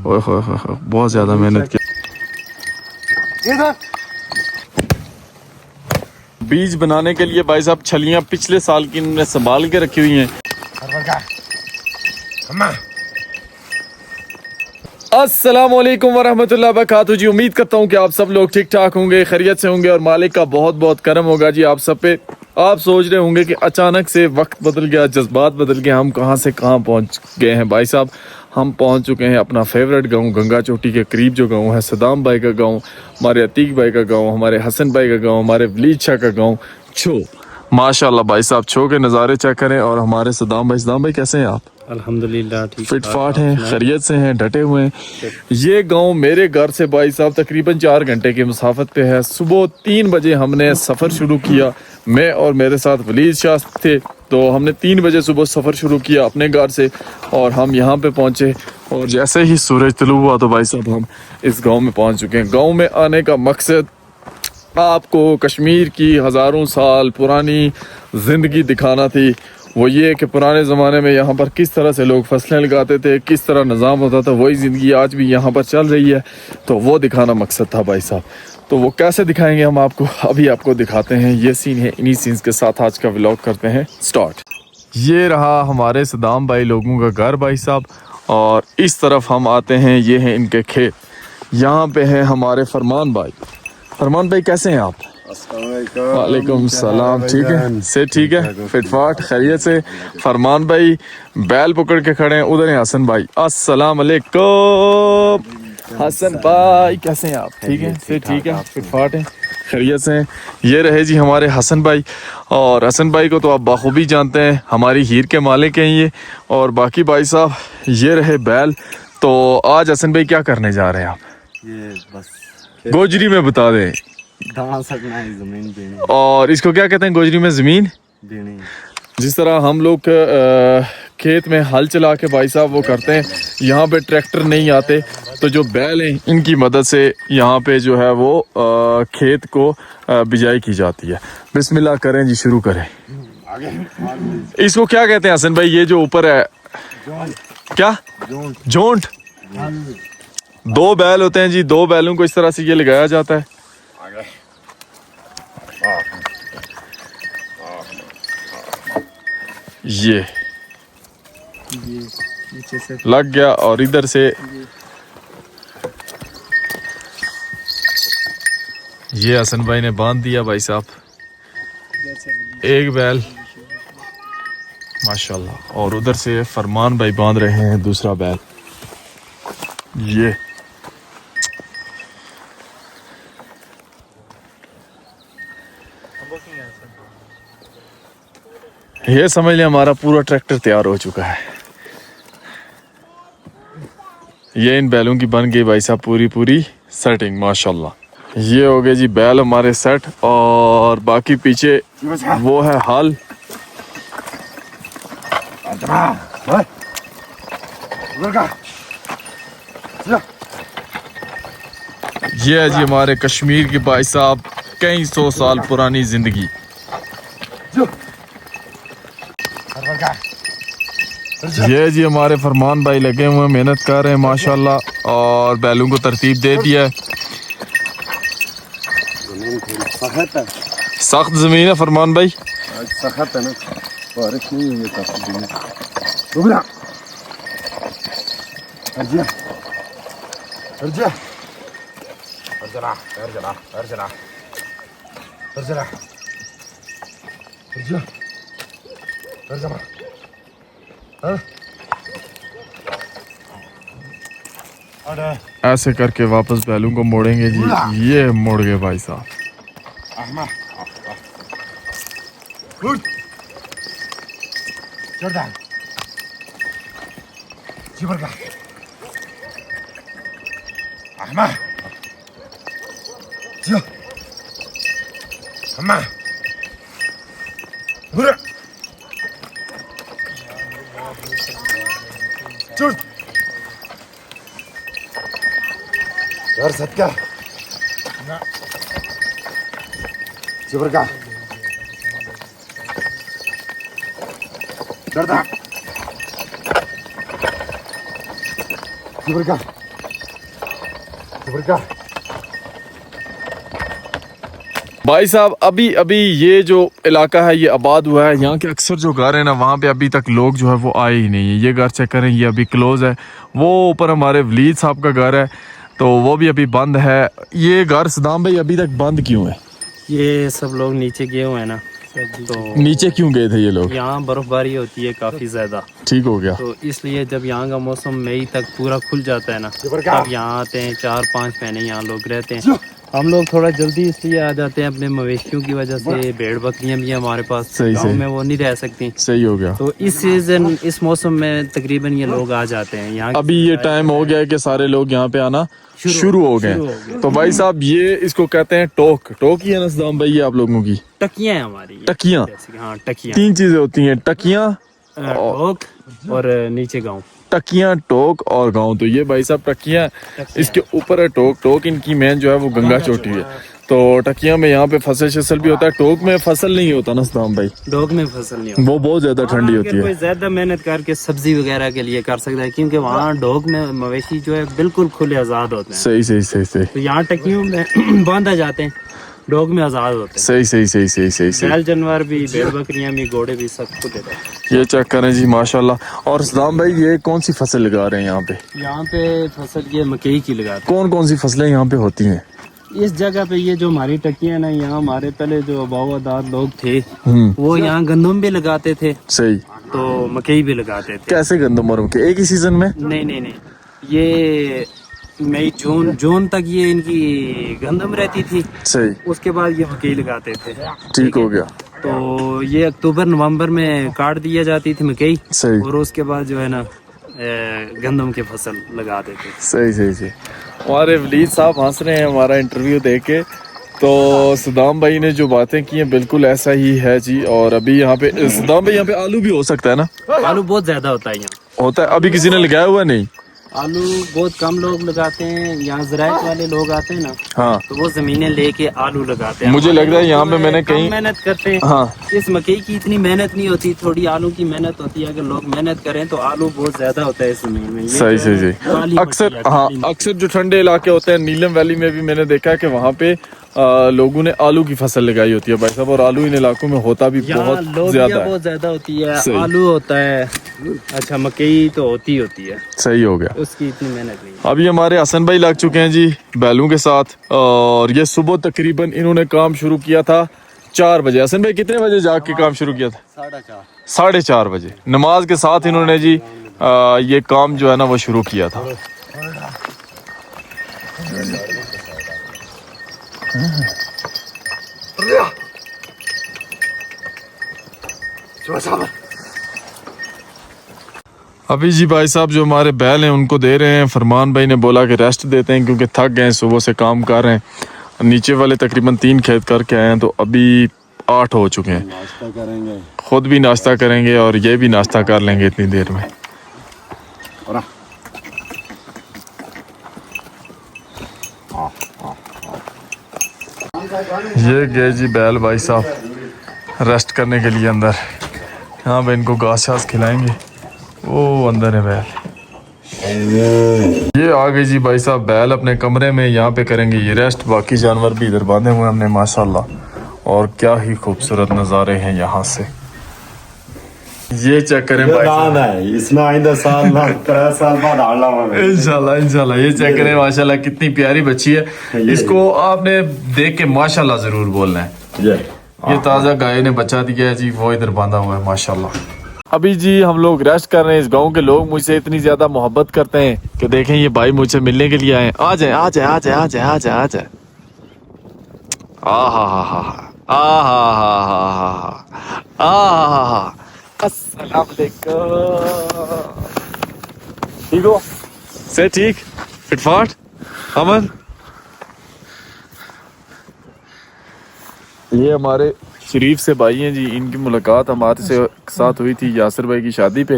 ओए होए होए होए, बहुत ज्यादा मेहनत की। बीज बनाने के लिए भाई साहब छलियां पिछले साल की इन्होंने संभाल के रखी हुई हैं। अस्सलाम वालेकुम वरहमतुल्लाहि वबरकातुहू जी। उम्मीद करता हूँ कि आप सब लोग ठीक ठाक होंगे, खैरियत से होंगे और मालिक का बहुत बहुत करम होगा जी आप सब पे। आप सोच रहे होंगे कि अचानक से वक्त बदल गया, जज्बात बदल गए, हम कहाँ से कहाँ पहुँच गए हैं। भाई साहब हम पहुँच चुके हैं अपना फेवरेट गांव, गंगा चोटी के करीब जो गांव है, सदाम भाई का गांव, हमारे अतीक भाई का गांव, हमारे हसन भाई का गांव, हमारे वलीद शाह का गांव छो। माशाल्लाह भाई साहब छो के नज़ारे चेक करें। और हमारे सदाम भाई कैसे हैं आप? अल्हम्दुलिल्लाह ठीक फिट फाट हैं, खैरियत से हैं, डटे हुए हैं। ये गांव मेरे घर से भाई साहब तकरीबन 4 घंटे की मुसाफत पे है। सुबह 3 बजे हमने सफ़र शुरू किया, मैं और मेरे साथ वलीद शाह थे। तो हमने 3 बजे सुबह सफ़र शुरू किया अपने घर से और हम यहाँ पे पहुँचे। और जैसे ही सूरज तुलू हुआ तो भाई साहब हम इस गाँव में पहुँच चुके हैं। गाँव में आने का मकसद आपको कश्मीर की हज़ारों साल पुरानी ज़िंदगी दिखाना थी। वो ये कि पुराने ज़माने में यहाँ पर किस तरह से लोग फसलें लगाते थे, किस तरह निज़ाम होता था, वही ज़िंदगी आज भी यहाँ पर चल रही है। तो वो दिखाना मकसद था भाई साहब। तो वो कैसे दिखाएंगे हम आपको, अभी आपको दिखाते हैं। ये सीन है, इन्हीं सीन्स के साथ आज का व्लॉग करते हैं स्टार्ट। ये रहा हमारे सदाम भाई लोगों का घर भाई साहब, और इस तरफ हम आते हैं, ये हैं इनके खेत। यहाँ पे है हमारे फरमान भाई। फरमान भाई कैसे हैं आप? वालेकुम सलाम। ठीक है से ठीक है, फिटफाट खैरियत से। फरमान भाई बैल पकड़ के खड़े हैं, उधर हैं हसन भाई। अस्सलाम वालेकुम। हसन भाई कैसे हैं आप? ठीक है से ठीक है, फिटफाट हैं, खैरियत से हैं। ये रहे जी हमारे हसन भाई, और हसन भाई को तो आप बाखूबी जानते हैं, हमारी हीर के मालिक हैं ये। और बाकी भाई साहब ये रहे बैल। तो आज हसन भाई क्या करने जा रहे हैं आप? ये बस गोजरी में बता दें। दाना सकना है, जमीन देनी और इसको क्या कहते हैं गोजरी में? ज़मीन देनी। जिस तरह हम लोग खेत में हल चला के भाई साहब वो करते हैं, यहाँ पे ट्रैक्टर नहीं आते, तो जो बैल हैं इनकी मदद से यहाँ पे जो है वो खेत को बिजाई की जाती है। बिस्मिल्लाह करें जी, शुरू करें। इसको क्या कहते हैं हसन भाई, ये जो ऊपर है क्या? जोंट। 2 बैल होते हैं जी, 2 बैलों को इस तरह से ये लगाया जाता है। ये नीचे से लग गया और इधर से ये हसन भाई ने बांध दिया भाई साहब एक बैल माशाल्लाह, और उधर से फरमान भाई बांध रहे हैं दूसरा बैल। ये समझ लें हमारा पूरा ट्रैक्टर तैयार हो चुका है। ये इन बैलों की बन गई भाई साहब पूरी सेटिंग माशाल्लाह। ये हो गए जी बैल हमारे सेट, और बाकी पीछे वो है हल। ये है जी हमारे कश्मीर के भाई साहब कई 100 साल पुरानी जिंदगी। ये जी हमारे फरमान भाई लगे हुए मेहनत कर रहे हैं माशाल्लाह, और बैलों को तरतीब दे दिया है। सख्त जमीन है फरमान भाई, सख्त है ना, बारिश नहीं हुई है काफी दिन। ऐसे करके वापस बैलों को मोड़ेंगे जी। ये मोड़ गए भाई साहब। यार सत्या भाई साहब अभी अभी ये जो इलाका है ये आबाद हुआ है। यहाँ के अक्सर जो घर है ना वहाँ पे अभी तक लोग जो है वो आए ही नहीं है। ये घर चेक करें, ये अभी क्लोज है। वो ऊपर हमारे वलीद साहब का घर है तो वो भी अभी बंद है। ये घर सदाम भाई अभी तक बंद क्यों है? ये सब लोग नीचे गए हुए हैं ना, तो नीचे क्यों गए थे ये लोग? यहाँ बर्फबारी होती है काफ़ी ज़्यादा, ठीक हो गया। तो इसलिए जब यहाँ का मौसम मई तक पूरा खुल जाता है ना तब यहाँ आते हैं। 4-5 महीने यहाँ लोग रहते हैं। हम लोग थोड़ा जल्दी इसलिए आ जाते हैं अपने मवेशियों की वजह से। भेड़ बकरियां भी हमारे पास, सही गाँव सही। में वो नहीं रह सकती। सही हो गया। तो इस सीजन इस मौसम में तकरीबन ये लोग आ जाते हैं यहाँ। अभी ये टाइम हो गया है कि सारे लोग यहाँ पे आना शुरू हो गए। तो भाई साहब ये इसको कहते हैं टोक। टोक ही है ना सदाम भाई ये आप लोगों की? टकियाँ हैं हमारी ये। टकियाँ? हाँ टकियाँ। 3 चीजें होती हैं, टकियाँ, टोक और नीचे गाँव। टकियाँ, टोक और गांव। तो ये भाई साहब टकियाँ, इसके ऊपर है टोक। टोक इनकी मेन जो है वो गंगा चोटी है। तो टकियाँ में यहाँ पे फसल शसल भी होता है। टोक में फसल नहीं होता ना सदाम भाई? टोक में फसल नहीं होती, वो बहुत ज्यादा ठंडी होती है। कोई ज्यादा मेहनत करके सब्जी वगैरह के लिए कर सकता है, क्योंकि वहाँ ढोक में मवेशी जो है बिल्कुल खुले आजाद होते हैं। सही सही सही सही। तो यहाँ टकियों में बांधा जाते हैं, ढोक में आजाद होते हैं। सही सही सही सही सही सही। बैल जानवर भी, भेड़ बकरियां भी, घोड़े भी, सब कुछ देता है। ये चेक करें जी माशाल्लाह। और सदाम भाई ये कौन सी फसल लगा रहे हैं यहाँ पे? यहाँ पे फसल ये मकई की लगाते कौन कौन सी फसलें यहाँ पे होती हैं? हैं। इस जगह पे ये जो हमारी टकियां ना, यहाँ हमारे पहले जो अबावदार लोग थे वो यहाँ गंदम भी लगाते थे, सही। तो मकई भी लगाते थे। कैसे गंदम और मकई एक ही सीजन में? नहीं, ये मई जून तक ये इनकी गंदम रहती थी। सही। उसके बाद ये मकई लगाते थे। ठीक हो गया। तो ये अक्टूबर नवंबर में काट दिया जाती थी मकई, सही। और उसके बाद जो है ना गंदम की फसल लगा देते थे। सही सही सही। हमारे वलीद साहब हंस रहे हैं हमारा इंटरव्यू देख के। तो सदाम भाई ने जो बातें की हैं बिल्कुल ऐसा ही है जी। और अभी यहाँ पे सदाम भाई यहाँ पे आलू भी हो सकता है ना? आलू बहुत ज्यादा होता है यहाँ। होता है। अभी किसी ने लगाया हुआ नहीं? आलू बहुत कम लोग लगाते हैं। यहाँ ज़राअत वाले लोग आते हैं ना, हाँ। तो वो जमीनें लेके आलू लगाते हैं। मुझे लग रहा है यहाँ पे मैंने कम कहीं मेहनत करते हैं। हाँ। इस मकई की इतनी मेहनत नहीं होती, थोड़ी आलू की मेहनत होती है। अगर लोग मेहनत करें तो आलू बहुत ज्यादा होता है इस जमीन में। सही सही सही। अक्सर हाँ, अक्सर जो ठंडे इलाके होते हैं, नीलम वैली में भी मैंने देखा है कि वहाँ पे लोगों ने आलू की फसल लगाई होती है भाई साहब। और आलू इन इलाकों में होता भी बहुत ज्यादा है। बहुत ज्यादा होती है। आलू होता है, अच्छा मकई तो होती है। सही हो गया। उसकी इतनी मेहनत नहीं। अभी हमारे हसन भाई लग चुके हैं जी बैलों के साथ। और ये सुबह तकरीबन इन्होंने काम शुरू किया था 4 बजे। हसन भाई कितने बजे जाग के काम शुरू किया था? 4:30 बजे। नमाज के साथ इन्होंने जी ये काम जो है ना वो शुरू किया था। अभी जी भाई साहब जो हमारे बैल हैं उनको दे रहे हैं। फरमान भाई ने बोला कि रेस्ट देते हैं क्योंकि थक गए, सुबह से काम कर रहे हैं। नीचे वाले तकरीबन 3 खेत करके आए हैं, तो अभी 8 हो चुके हैं। नाश्ता करेंगे, खुद भी नाश्ता करेंगे और ये भी नाश्ता कर लेंगे इतनी देर में। ये गए जी बैल भाई साहब रेस्ट करने के लिए अंदर। यहाँ पे इनको घास शास खिलाएंगे। वो अंदर है बैल। ये आ गए जी भाई साहब बैल अपने कमरे में। यहाँ पे करेंगे ये रेस्ट। बाकी जानवर भी इधर बांधे हुए हमने माशाल्लाह। और क्या ही खूबसूरत नज़ारे हैं यहाँ से। ये चेक करें भाई साहब, इसमें आइंदा साल ना 3 साल बाद आना इंशाल्लाह इंशाल्लाह। ये चेक करें माशाल्लाह कितनी प्यारी बच्ची है। इसको आपने देख के माशाल्लाह जरूर बोलना है। ये ताज़ा गाय ने बच्चा दिया है जी, वो इधर बांधा हुआ है माशाल्लाह। अभी जी हम लोग रेस्ट कर रहे हैं। इस गांव के लोग मुझसे इतनी ज्यादा मोहब्बत करते हैं कि देखें ये भाई मुझसे मिलने के लिए आए। आ जाए आ जाए आ जाए आ जाए आ जाए आ जाए। अस्सलाम वालेकुम। ठीक हो? से ठीक फिटफाट अमन। ये हमारे शरीफ से भाई हैं जी। इनकी मुलाकात हमारे से साथ हुई थी यासिर भाई की शादी पे।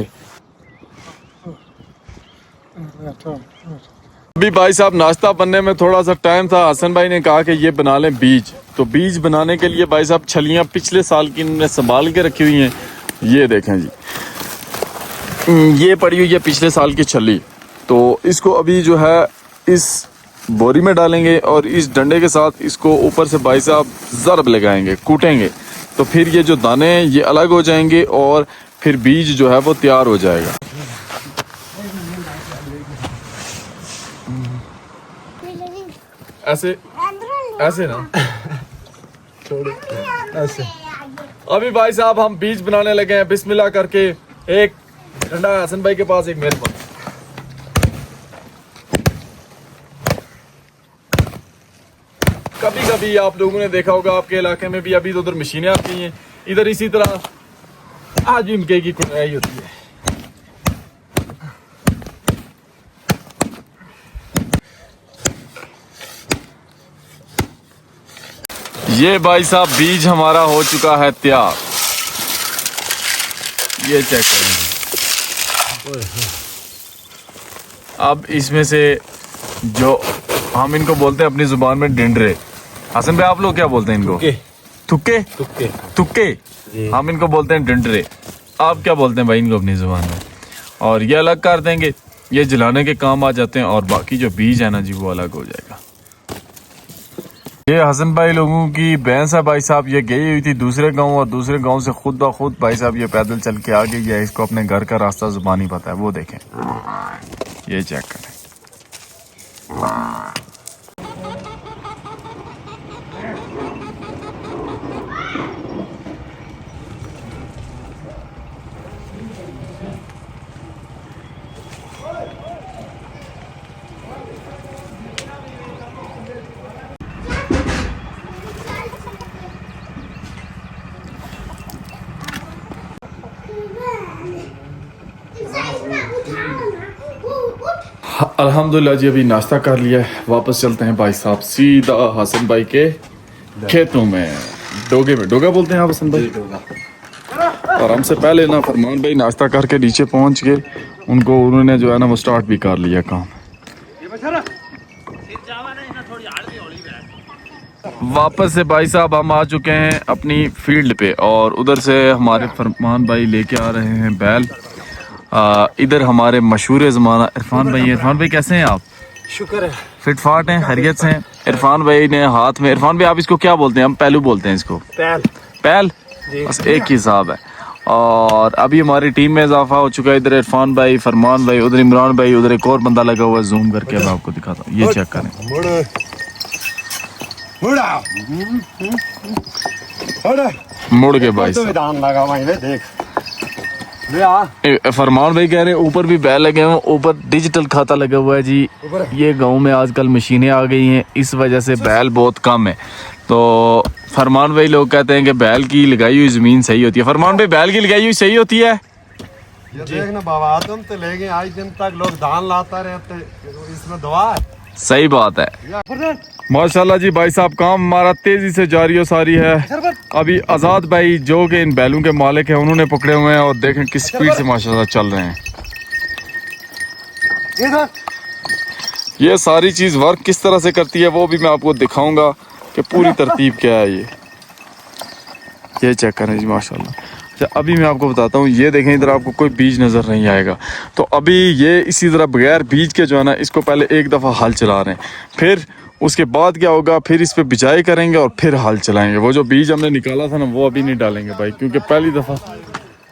अभी भाई साहब नाश्ता बनने में थोड़ा सा टाइम था। हसन भाई ने कहा कि ये बना लें बीज। तो बीज बनाने के लिए भाई साहब छलियां पिछले साल की इन्होंने संभाल के रखी हुई हैं। ये देखें जी, ये पड़ी हुई है पिछले साल की छली। तो इसको अभी जो है इस बोरी में डालेंगे और इस डंडे के साथ इसको ऊपर से भाई साहब ज़रब लगाएंगे, कूटेंगे, तो फिर ये जो दाने हैं ये अलग हो जाएंगे और फिर बीज जो है वो तैयार हो जाएगा। ऐसे ऐसे ना ऐसे। अभी भाई साहब हम बीज बनाने लगे हैं बिस्मिल्लाह करके। एक डंडा है हसन भाई के पास, एक मेरे पास। कभी कभी आप लोगों ने देखा होगा आपके इलाके में भी अभी तो उधर मशीनें आती हैं, इधर इसी तरह आज भी मकई की कुटाई होती है। ये भाई साहब बीज हमारा हो चुका है तैयार, ये चेक करेंगे। अब इसमें से जो हम इनको बोलते हैं अपनी जुबान में डिंडरे, हसन भाई आप लोग क्या बोलते हैं इनको? तुक्के तुक्के तुक्के हम इनको बोलते हैं डिंडरे। आप क्या बोलते हैं भाई इनको अपनी जुबान में? और ये अलग कर देंगे, ये जलाने के काम आ जाते हैं और बाकी जो बीज है ना जी वो अलग हो जाएगा। ये हसन भाई लोगों की भैंस है भाई साहब, ये गई हुई थी दूसरे गांव और दूसरे गांव से खुद ब खुद भाई साहब ये पैदल चल के आ गई है। इसको अपने घर का रास्ता जुबानी पता है, वो देखें, ये चेक करें। अल्हम्दुलिल्लाह जी अभी नाश्ता कर लिया है, वापस चलते हैं भाई साहब सीधा हसन भाई के खेतों में, डोगे में। डोगा बोलते हैं आप हसन भाई? और हमसे पहले ना फरमान भाई नाश्ता करके नीचे पहुंच गए, उन्होंने जो है ना वो स्टार्ट भी कर लिया काम। वापस से भाई साहब हम आ चुके हैं अपनी फील्ड पे और उधर से हमारे फरमान भाई लेके आ रहे हैं बैल। इधर हमारे मशहूर ज़माना इरफान भाई। इरफान भाई कैसे हैं आप? शुक्र है, फिट फाट हैं, खैरियत से हैं? इरफान भाई ने हाथ में, इरफान भाई आप इसको क्या बोलते हैं? हम पहलू बोलते हैं इसको, पैल बस एक ही हिसाब है। और अभी हमारी टीम में इजाफा हो चुका है। इधर इरफान भाई, फरमान भाई, उधर इमरान भाई, उधर एक और बंदा लगा हुआ है, जूम करके मैं आपको दिखाता हूँ, ये चेक करें। मुड़ के भाई देख फरमान भाई कह रहे हैं ऊपर भी बैल लगे हुए, ऊपर डिजिटल खाता लगा हुआ है जी। ये गांव में आजकल मशीनें आ गई हैं, इस वजह से बैल बहुत कम है। तो फरमान भाई लोग कहते हैं कि बैल की लगाई हुई जमीन सही होती है। फरमान भाई बैल की लगाई हुई सही होती है? ये देखना बाबा तुम तो लेके आज दिन तक लोग धान लाता रहते, इसमें दुआ है। सही बात है माशाल्लाह जी। भाई साहब काम हमारा तेजी से जारी और सारी है। अभी आजाद भाई जो कि इन बैलों के मालिक हैं उन्होंने पकड़े हुए हैं और देखें किस स्पीड से माशाल्लाह चल रहे हैं। ये सारी चीज वर्क किस तरह से करती है वो भी मैं आपको दिखाऊंगा कि पूरी तरतीब क्या है। ये चेक करें जी माशाल्लाह। अच्छा अभी मैं आपको बताता हूँ, ये देखें इधर आपको कोई बीज नज़र नहीं आएगा। तो अभी ये इसी तरह बगैर बीज के जो है ना इसको पहले एक दफ़ा हल चला रहे हैं, फिर उसके बाद क्या होगा, फिर इस पे बिजाई करेंगे और फिर हल चलाएंगे। वो जो बीज हमने निकाला था ना वो अभी नहीं डालेंगे भाई, क्योंकि पहली दफ़ा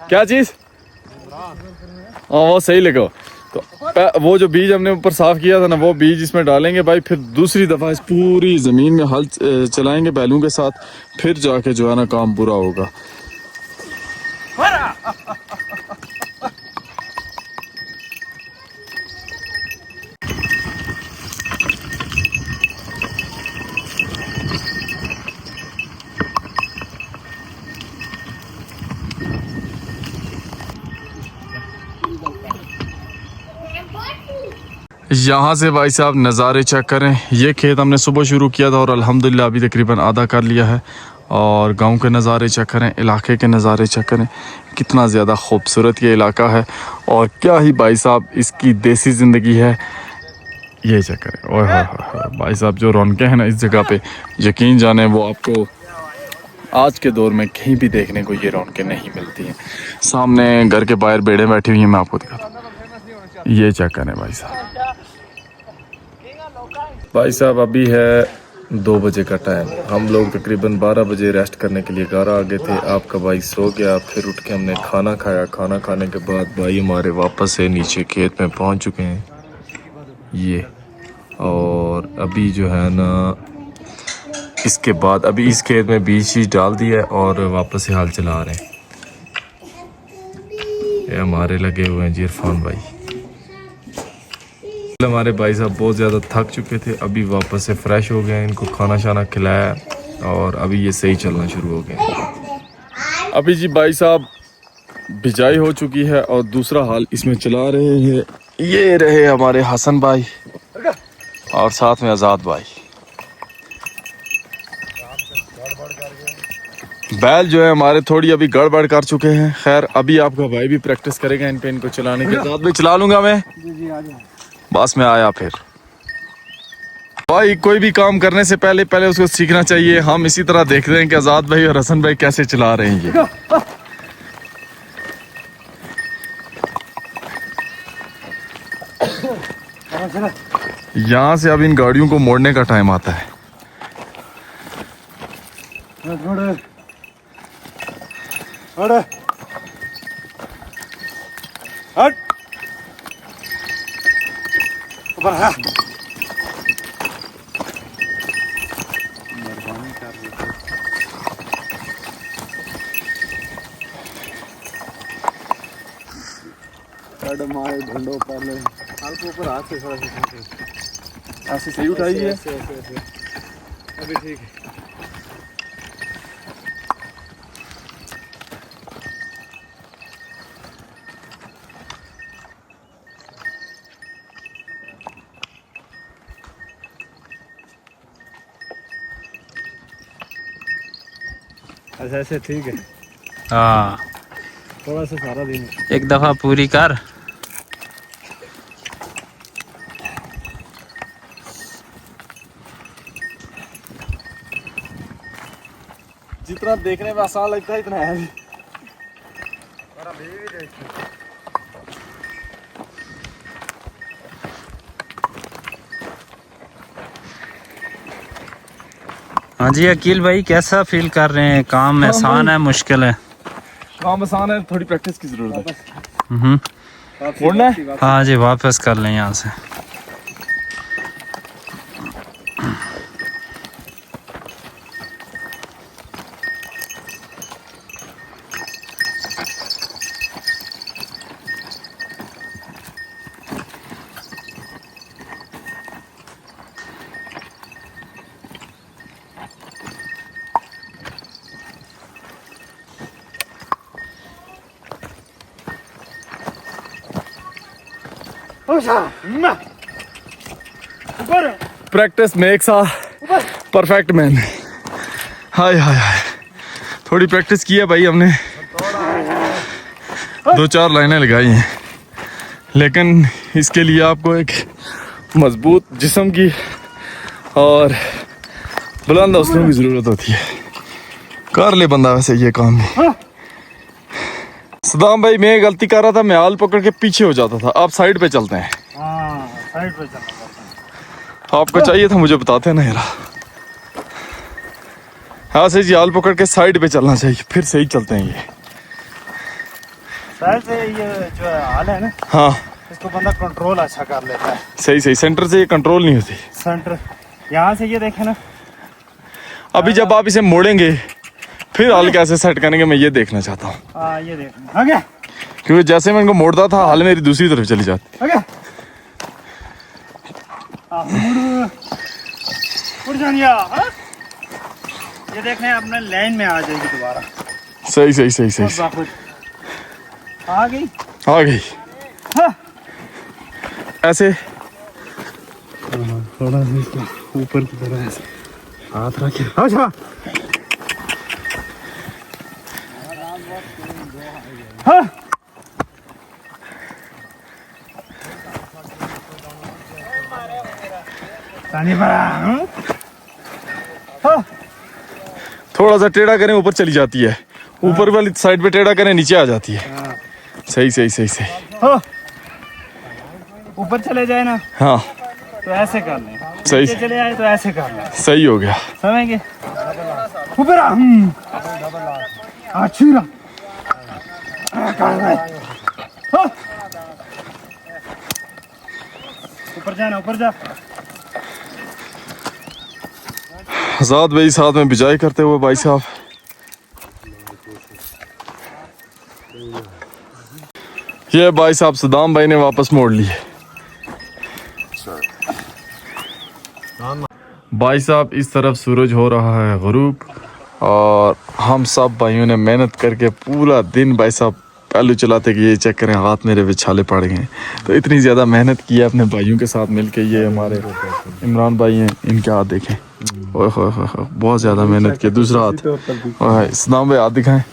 क्या चीज़ हाँ वो सही लगा। तो वो जो बीज हमने ऊपर साफ़ किया था ना वो बीज इसमें डालेंगे भाई, फिर दूसरी दफ़ा इस पूरी ज़मीन में हल चलाएंगे बैलों के साथ, फिर जाके जो है ना काम पूरा होगा। यहाँ से भाई साहब नज़ारे चेक करें। ये खेत हमने सुबह शुरू किया था और अल्हम्दुलिल्लाह अभी तकरीबन आधा कर लिया है। और गांव के नज़ारे चेक करें, इलाके के नज़ारे चेक करें, कितना ज़्यादा खूबसूरत ये इलाका है और क्या ही भाई साहब इसकी देसी ज़िंदगी है। ये चेक करें ओह भाई साहब जो रौनकें हैं ना इस जगह पे, यकीन जाने वो आपको आज के दौर में कहीं भी देखने को ये रौनकें नहीं मिलती हैं। सामने घर के बाहर भेड़ें बैठी हुई हैं, मैं आपको दिखाता हूँ। ये चेक करें भाई साहब, भाई साहब अभी है 2 बजे का टाइम। हम लोग तकरीबन 12 बजे रेस्ट करने के लिए घर आ गए थे। आपका भाई सो गया, फिर उठ के हमने खाना खाया। खाना खाने के बाद भाई हमारे वापस से नीचे खेत में पहुंच चुके हैं ये। और अभी जो है ना, इसके बाद अभी इस खेत में बीज शीज डाल दिया है और वापस से हाल चला रहे हैं। ये हमारे लगे हुए हैं जी इरफान भाई। हमारे भाई साहब बहुत ज़्यादा थक चुके थे, अभी वापस से फ्रेश हो गए हैं, इनको खाना शाना खिलाया और अभी ये सही चलना शुरू हो गए। अभी जी भाई साहब बिजाई हो चुकी है और दूसरा हाल इसमें चला रहे हैं। ये रहे हमारे हसन भाई और साथ में आज़ाद भाई। बैल जो है हमारे थोड़ी अभी गड़बड़ कर चुके हैं। खैर अभी आपका भाई भी प्रैक्टिस करेगा इन पे, इनको चलाने के साथ भी चला लूंगा मैं। बस मैं आया फिर। भाई कोई भी काम करने से पहले उसको सीखना चाहिए। हम इसी तरह देख रहे हैं कि आज़ाद भाई और हसन भाई कैसे चला रहे हैं ये। यहाँ से अब इन गाड़ियों को मोड़ने का टाइम आता है। ढूंढो पहले हाथ ऊपर, हाथ से थोड़ा सा ऐसे सही उठाइए। अभी ठीक है। अच्छा ऐसे ठीक है। हाँ थोड़ा सा सारा दिन एक दफा पूरी कर। जितना देखने में आसान लगता है इतना है भी। हाँ जी अकील भाई, कैसा फील कर रहे हैं? काम आसान है मुश्किल है? काम आसान है, थोड़ी प्रैक्टिस की जरूरत है। मोड़ना है? हाँ जी वापस कर लें यहाँ से। Practice makes a perfect man. Hi hi hi, थोड़ी प्रैक्टिस की है भाई हमने, 2-4 लाइनें लगाई हैं, लेकिन इसके लिए आपको एक मजबूत जिस्म की और बुलंद हौसलों की ज़रूरत होती है। कर ले बंदा वैसे ये काम भी। सदाम भाई मैं गलती कर रहा था, मैं हाल पकड़ के पीछे हो जाता था। आप साइड पे चलते हैं। साइड पे चलना। आपको चाहिए था मुझे बताते हैं ना यार। हाँ सही जी, हाल पकड़ के साइड पे चलना चाहिए, फिर सही चलते हैं ये। साइड से ये जो हाल है ना, हाँ इसको बंदा कंट्रोल अच्छा कर लेता है। सही सही, सेंटर से ये कंट्रोल नहीं होती। सेंटर यहाँ से ये देखे ना, अभी जब आप इसे मोड़ेंगे फिर हाल कैसे सेट करेंगे, मैं ये देखना चाहता हूँ। हाँ ये देखना आगे, क्योंकि जैसे मैं इनको मोड़ता था हाल मेरी दूसरी तरफ चली जाती। आगे उड़ जानिया। ये देखने अपने लाइन में आ जाएगी दोबारा। सही सही सही सही, आ गई आ गई। हाँ। ऐसे थोड़ा सा ऊपर की तरह ऐसे हाथ रखे। अच्छा हाँ। हाँ। थोड़ा सा टेढ़ा करें ऊपर चली जाती है, ऊपर वाली साइड पे टेढ़ा करें नीचे आ जाती है। सही सही सही सही। हाँ। ऊपर चले जाए ना। हाँ तो ऐसे कर लें, सही चले आए तो ऐसे कर लें, सही हो गया। समझेंगे। ऊपर जाना, ऊपर जा। आजाद भाई साथ में बिजाई करते हुए भाई साहब। ये भाई साहब सदाम भाई ने वापस मोड़ लिए। भाई साहब इस तरफ सूरज हो रहा है गुरूब और हम सब भाइयों ने मेहनत करके पूरा दिन भाई साहब पहलू चलाते कि ये चेक करें हाथ मेरे पे छाले पड़ गए। तो इतनी ज़्यादा मेहनत की है अपने भाइयों के साथ मिलके। ये हमारे इमरान भाई हैं, इनके हाथ देखें, ओए होए होए, बहुत ज़्यादा मेहनत की। दूसरा हाथ ओए सदाम भाई हाथ दिखाएं,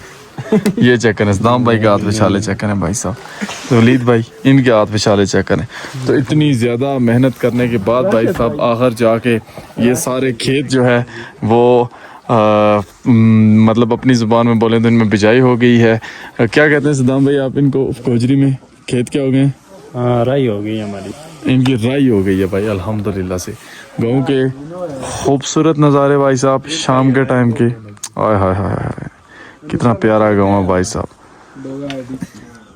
ये चेक करें, सदाम भाई के हाथ पे छाले चेक करें भाई साहब। तो वलीद भाई इनके हाथ पे छाले चेक करें। तो इतनी ज़्यादा मेहनत करने के बाद भाई साहब आखिर जाके ये सारे खेत जो है वो मतलब अपनी ज़ुबान में बोले तो इनमें बिजाई हो गई है। क्या कहते हैं सदाम भाई आप इनको? कोजरी में खेत क्या हो गए? हाँ, राई हो गई हमारी, इनकी राई हो गई है भाई अल्हम्दुलिल्लाह से। गाँव के खूबसूरत नज़ारे भाई साहब शाम के टाइम के, आय हाय हाय हाय, कितना प्यारा गाँव है भाई साहब।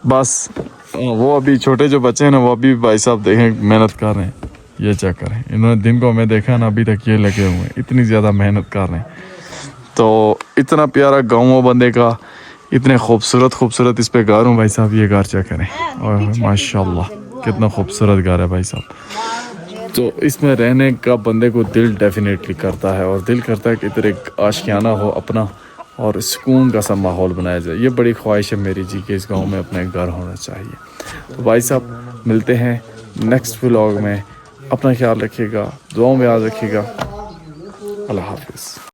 बस वो अभी छोटे जो बच्चे हैं ना वो अभी भाई साहब देखें मेहनत कर रहे हैं। ये चेक करें, इन्होंने दिन को हमें देखा ना अभी तक ये लगे हुए हैं, इतनी ज़्यादा मेहनत कर रहे हैं। तो इतना प्यारा गाँव बंदे का, इतने खूबसूरत इस पे घर हूँ भाई साहब। ये घर चेक करें और माशाल्लाह कितना खूबसूरत घर है भाई साहब। तो इसमें रहने का बंदे को दिल डेफिनेटली करता है और दिल करता है कि इधर एक आशियाना हो अपना और सुकून का सा माहौल बनाया जाए। ये बड़ी ख्वाहिश है मेरी जी कि इस गांव में अपना एक घर होना चाहिए। तो भाई साहब मिलते हैं नेक्स्ट व्लॉग में। अपना ख्याल रखिएगा, दुआओं में याद रखिएगा। अल्लाह हाफिज़।